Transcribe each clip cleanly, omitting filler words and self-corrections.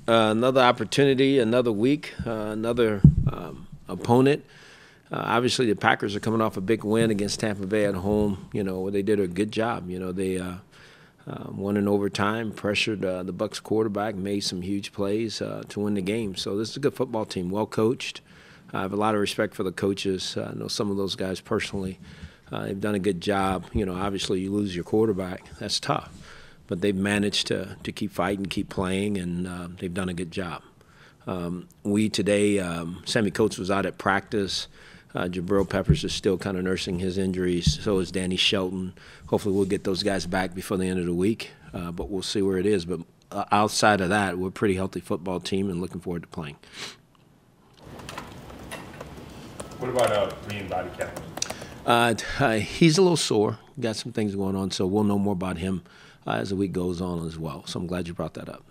Another opportunity, another week, another opponent. Obviously, the Packers are coming off a big win against Tampa Bay at home. They did a good job. They won in overtime, pressured the Bucs quarterback, made some huge plays to win the game. So this is a good football team, well coached. I have a lot of respect for the coaches. I know some of those guys personally. They've done a good job. Obviously you lose your quarterback. That's tough. But they've managed to keep fighting, keep playing, and they've done a good job. We today, Sammy Coates was out at practice. Jabril Peppers is still kind of nursing his injuries. So is Danny Shelton. Hopefully we'll get those guys back before the end of the week, but we'll see where it is. But outside of that, we're a pretty healthy football team and looking forward to playing. What about Green body count? He's a little sore. Got some things going on, so we'll know more about him as the week goes on as well. So I'm glad you brought that up.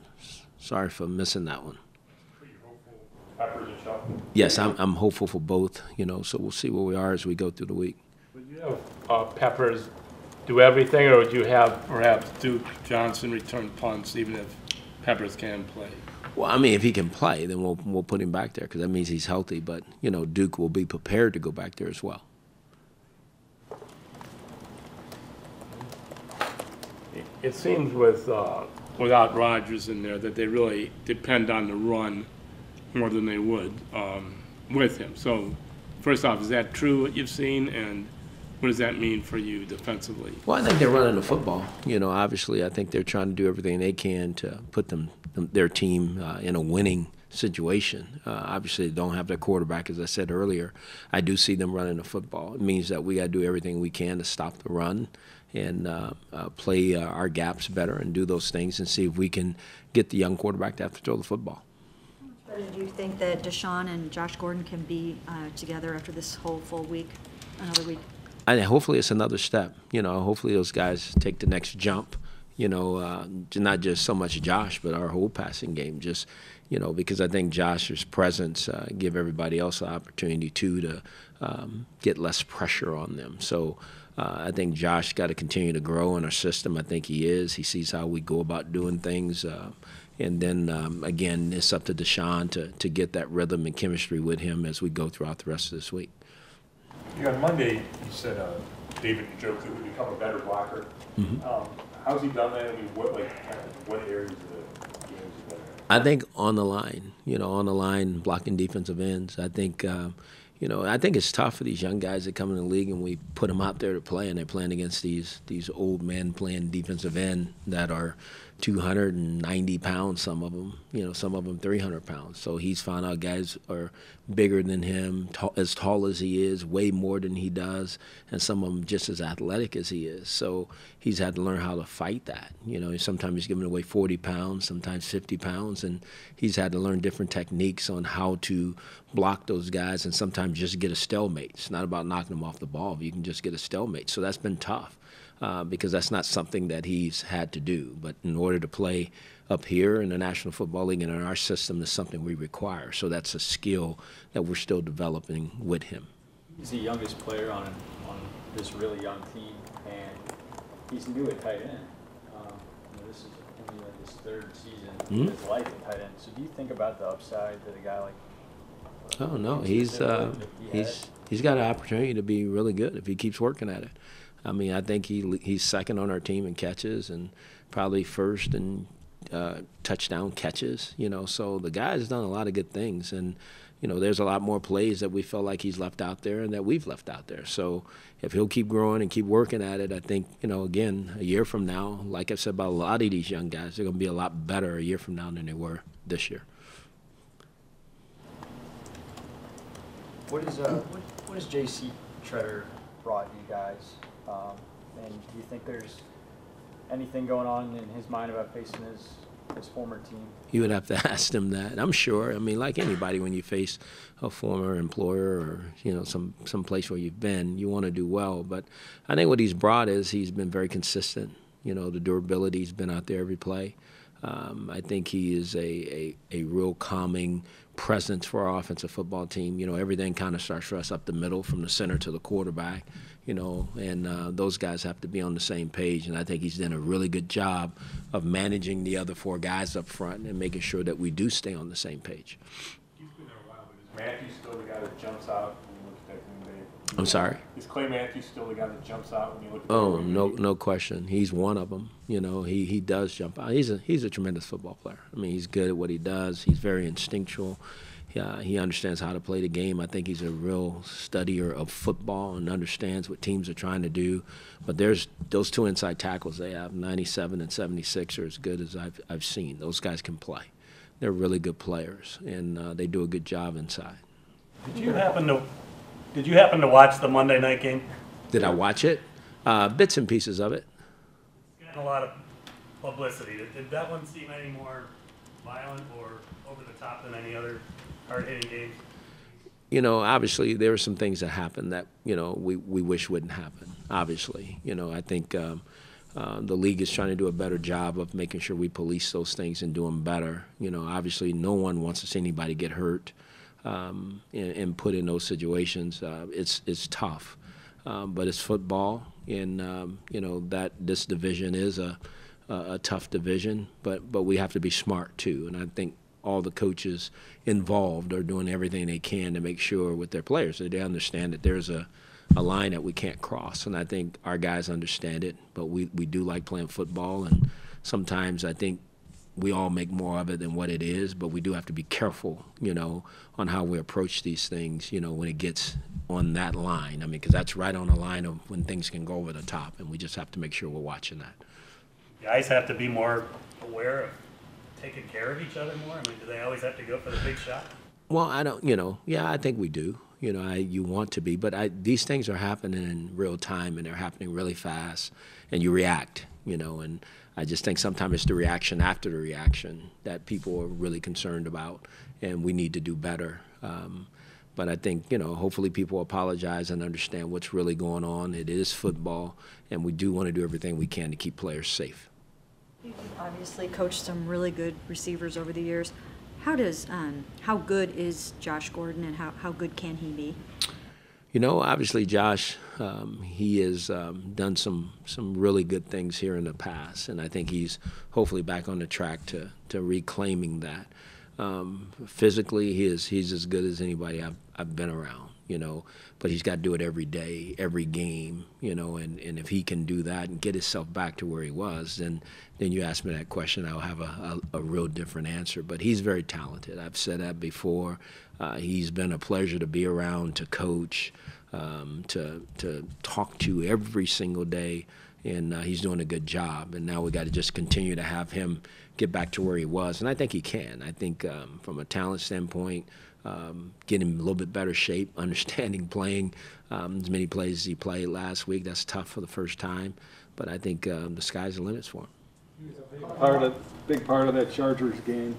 Sorry for missing that one. Pretty hopeful, Peppers and Shelton? Yes, I'm hopeful for both, so we'll see where we are as we go through the week. Would you have Peppers do everything, or would you have perhaps Duke Johnson return punts even if Peppers can play? Well, I mean, if he can play, then we'll put him back there because that means he's healthy. But, Duke will be prepared to go back there as well. It seems without Rodgers in there that they really depend on the run more than they would with him. So, first off, is that true, what you've seen, and what does that mean for you defensively? Well, I think they're running the football. Obviously, I think they're trying to do everything they can to put their team in a winning situation. Obviously, they don't have their quarterback, as I said earlier. I do see them running the football. It means that we got to do everything we can to stop the run and play our gaps better and do those things and see if we can get the young quarterback to have to throw the football. How much better do you think that Deshaun and Josh Gordon can be together after this whole full week, another week? Hopefully it's another step. Hopefully those guys take the next jump. Not just so much Josh, but our whole passing game. Just, because I think Josh's presence give everybody else an opportunity to get less pressure on them. So I think Josh got to continue to grow in our system. I think he is. He sees how we go about doing things. And then, again, it's up to Deshaun to get that rhythm and chemistry with him as we go throughout the rest of this week. On Monday, you said David Njoku would become a better blocker. Mm-hmm. How's he done that? I mean, what areas of the game is he better at? I think on the line, blocking defensive ends. I think, I think it's tough for these young guys that come in the league and we put them out there to play, and they're playing against these old men playing defensive end that are 290 pounds, some of them 300 pounds. So he's found out guys are bigger than him, as tall as he is, way more than he does, and some of them just as athletic as he is. So he's had to learn how to fight that. Sometimes he's giving away 40 pounds, sometimes 50 pounds, and he's had to learn different techniques on how to block those guys and sometimes just get a stalemate. It's not about knocking them off the ball. You can just get a stalemate. So that's been tough. Because that's not something that he's had to do. But in order to play up here in the National Football League and in our system, is something we require. So that's a skill that we're still developing with him. He's the youngest player on this really young team, and he's new at tight end. This is only like his third season of his life at tight end. So do you think about the upside that a guy like? Oh no, he's got an opportunity to be really good if he keeps working at it. I mean, I think he's second on our team in catches and probably first in touchdown catches, So the guy's done a lot of good things. And, there's a lot more plays that we felt like he's left out there and that we've left out there. So if he'll keep growing and keep working at it, I think, again, a year from now, like I said about a lot of these young guys, they're going to be a lot better a year from now than they were this year. What is J.C. Treader brought you guys? And do you think there's anything going on in his mind about facing his former team? You would have to ask him that. I'm sure. I mean, like anybody, when you face a former employer or some place where you've been, you want to do well. But I think what he's brought is he's been very consistent. The durability's been out there every play. I think he is a real calming presence for our offensive football team. Everything kind of starts for us up the middle from the center to the quarterback. you know, and those guys have to be on the same page. And I think he's done a really good job of managing the other 4 guys up front and making sure that we do stay on the same page. He's been there a while, but is Matthews still the guy that jumps out when you look at that Green Bay? I'm sorry? Is Clay Matthews still the guy that jumps out when you look at Oh, that Green Bay? no question. He's one of them. You know, he does jump out. He's a tremendous football player. I mean, he's good at what he does. He's very instinctual. He understands how to play the game. I think he's a real studier of football and understands what teams are trying to do. But there's those 2 inside tackles they have, 97 and 76, are as good as I've seen. Those guys can play. They're really good players, and they do a good job inside. Did you happen to watch the Monday night game? Did I watch it? Bits and pieces of it. It's getting a lot of publicity. Did that one seem any more violent or over the top than any other hard-hitting games? You know, obviously there are some things that happen that, you know, we wish wouldn't happen, obviously. You know, I think the league is trying to do a better job of making sure we police those things and do them better. You know, obviously no one wants to see anybody get hurt and put in those situations. It's tough, but it's football, and, you know, that this division is a tough division, but we have to be smart too, and I think all the coaches involved are doing everything they can to make sure with their players that they understand that there's a line that we can't cross. And I think our guys understand it, but we do like playing football, and sometimes I think we all make more of it than what it is, but we do have to be careful, you know, on how we approach these things, you know, when it gets on that line. I mean, because that's right on the line of when things can go over the top, and we just have to make sure we're watching that. Guys have to be more aware of taking care of each other more? I mean, do they always have to go for the big shot? Well, I don't, you know, yeah, I think we do. You know, you want to be, but these things are happening in real time, and they're happening really fast, and you react, you know, and I just think sometimes it's the reaction after the reaction that people are really concerned about, and we need to do better. But I think, you know, hopefully people apologize and understand what's really going on. It is football, and we do want to do everything we can to keep players safe. You've obviously coached some really good receivers over the years. How good is Josh Gordon, and how good can he be? You know, obviously Josh, he has done some really good things here in the past, and I think he's hopefully back on the track to reclaiming that. Physically, he's as good as anybody I've been around, you know, but he's got to do it every day, every game, you know, and if he can do that and get himself back to where he was, then you ask me that question, I'll have a real different answer. But he's very talented. I've said that before. He's been a pleasure to be around, to coach, to talk to every single day, and he's doing a good job. And now we got to just continue to have him get back to where he was, and I think he can. I think from a talent standpoint, get him in a little bit better shape, understanding playing as many plays as he played last week. That's tough for the first time, but I think the sky's the limits for him. Big part of that Chargers game,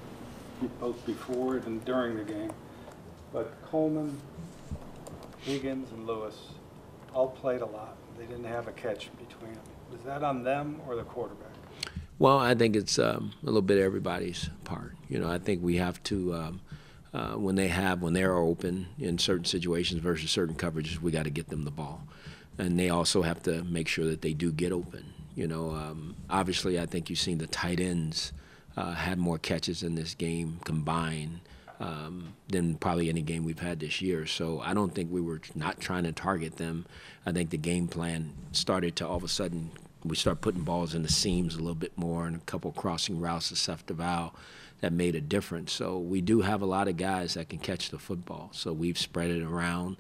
both before it and during the game. But Coleman, Higgins, and Lewis all played a lot. They didn't have a catch between them. Was that on them or the quarterback? Well, I think it's a little bit of everybody's part. You know, I think we have to, when they're open in certain situations versus certain coverages, we got to get them the ball. And they also have to make sure that they do get open. You know, obviously I think you've seen the tight ends had more catches in this game combined than probably any game we've had this year. So I don't think we were not trying to target them. I think the game plan started to all of a sudden we start putting balls in the seams a little bit more and a couple crossing routes to Seth DeVal that made a difference. So we do have a lot of guys that can catch the football. So we've spread it around.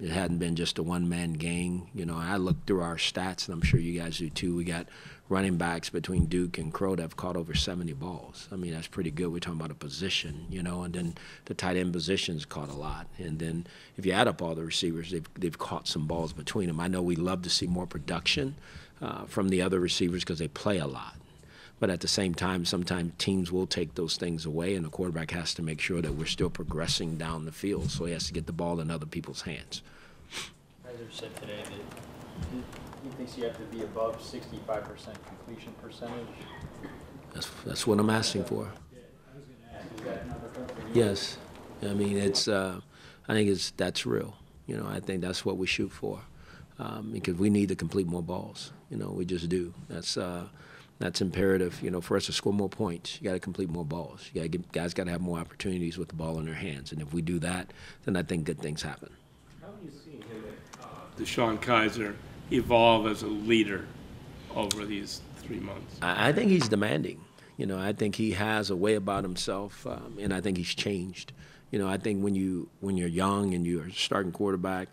It hadn't been just a one-man gang. You know, I looked through our stats, and I'm sure you guys do too. We got running backs between Duke and Crow that have caught over 70 balls. I mean, that's pretty good. We're talking about a position, you know, and then the tight end position's caught a lot. And then if you add up all the receivers, they've caught some balls between them. I know we love to see more production from the other receivers because they play a lot. But at the same time, sometimes teams will take those things away, and the quarterback has to make sure that we're still progressing down the field. So he has to get the ball in other people's hands. Kaiser said today that he thinks you have to be above 65% completion percentage. That's what I'm asking for. Yes. I mean, it's. I think that's real. You know, I think that's what we shoot for. because we need to complete more balls. You know, we just do. That's imperative. You know, for us to score more points, you got to complete more balls. Guys got to have more opportunities with the ball in their hands, and if we do that, then I think good things happen. How have you seen him, DeShone Kizer, evolve as a leader over these 3 months? I think he's demanding. You know, I think he has a way about himself, and I think he's changed. You know, I think when you're young and you're a starting quarterback,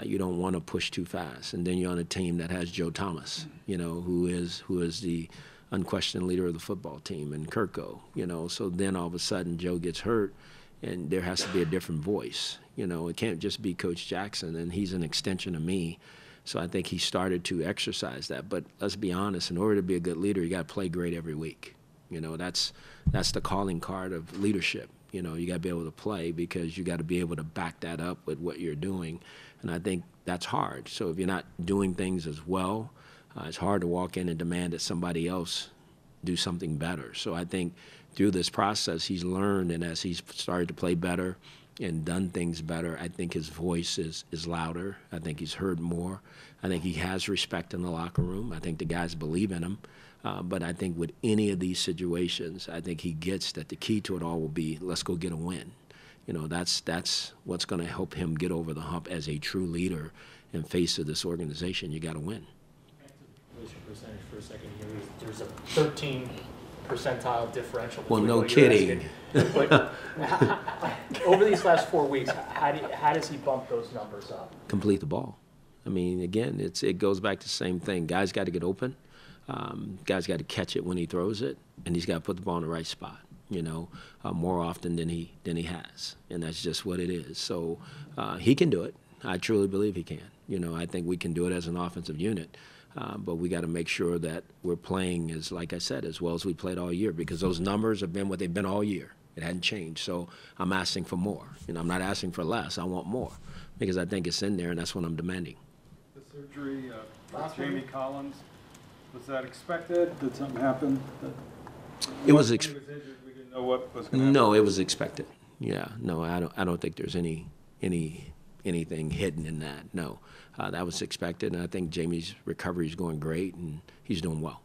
you don't want to push too fast, and then you're on a team that has Joe Thomas, you know, who is the unquestioned leader of the football team, and Kirko, you know. So then all of a sudden Joe gets hurt, and there has to be a different voice. You know, it can't just be Coach Jackson, and he's an extension of me. So I think he started to exercise that. But let's be honest, in order to be a good leader, you got to play great every week. You know, that's the calling card of leadership. You know, you got to be able to play because you got to be able to back that up with what you're doing. And I think that's hard. So if you're not doing things as well, it's hard to walk in and demand that somebody else do something better. So I think through this process, he's learned, and as he's started to play better and done things better, I think his voice is louder. I think he's heard more. I think he has respect in the locker room. I think the guys believe in him. But I think with any of these situations, I think he gets that the key to it all will be, let's go get a win. You know, that's what's going to help him get over the hump as a true leader and face of this organization. You got to win. What's your percentage for a second here? There's a 13 percentile differential. Well, between no what you're kidding. asking. But over these last 4 weeks, how does he bump those numbers up? Complete the ball. I mean, again, it goes back to the same thing. Guys got to get open. Guys got to catch it when he throws it, and he's got to put the ball in the right spot. You know, more often than he has, and that's just what it is. So he can do it. I truly believe he can. You know, I think we can do it as an offensive unit, but we got to make sure that we're playing as, like I said, as well as we played all year, because those numbers have been what they've been all year. It hadn't changed. So I'm asking for more. You know, I'm not asking for less. I want more because I think it's in there, and that's what I'm demanding. The surgery with Jamie Collins, was that expected? Did something happen? It was When he was injured, we didn't know what was going to happen. No, it was expected. Yeah, no, I don't think there's anything hidden in that. No, that was expected, and I think Jamie's recovery is going great, and he's doing well.